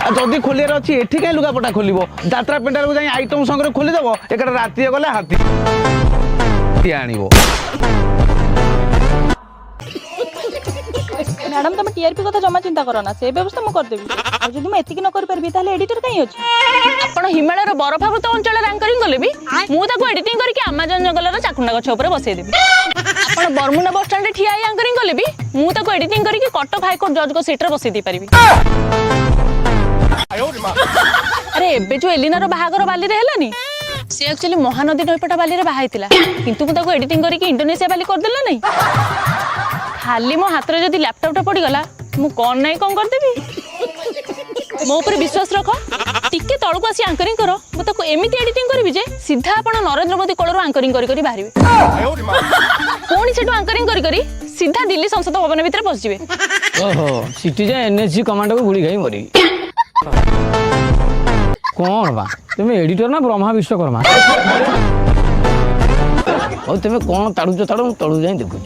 जदि खोलियार अच्छी एठी कहीं लुगापटा खोलिबो यात्रा पेंडार को जाई आइटम संगे खोलीदेव एक राति गले हाथी आनिबो। मैडम तुम टीआरपी कथा जमा चिंता करो ना से व्यवस्था मु करदेबी और जदि मैं एतिक न कर परबी ताले एडिटर कहीं अछि। आपण हिमालयर बरफावृत अंचल एंकरिंग कले भी मु ताको एडिटिंग करके अमेजन जंगलर चाकुंडा गछ ऊपर बसै देबी। आपण बरमुना बस स्टैंड ठिया एंकरिंग कले भी मु ताको एडिटिंग करके कटक हाई कोर्ट जज को सीट रे बसै दी परिबी। अरे एबे जो एलिना रो बाहागर बाली रे हेलानी से एक्चुअली महानदी नईपटा बाली रे बाहाइतिला किंतु मु ताको एडिटिंग करके इंडोनेशिया बाली कर देला नहीं। खाली मो हाथ रे जदि लैपटॉप पड़ी गला मु कोन नहीं कोन कर देबी। मो ऊपर विश्वास रख टिके तळको आसी एंकरिंग करो मु ताको एमिति एडिटिंग करबी जे सीधा आपण नरेंद्र मोदी कोळरो एंकरिंग करी करी बाहरिबे कोनी सेटो एंकरिंग करी करी सीधा दिल्ली संसद भवन भीतर पहुंच जिवे। ओहो सिटीजन एनएसजी कमांडो को गुड़ी खाई मरी कौन बा तुम एडिटर ना ब्रह्मा विश्वकर्मा और तुम कौन ताड़ुच ताड़ू तळु जाई देखु।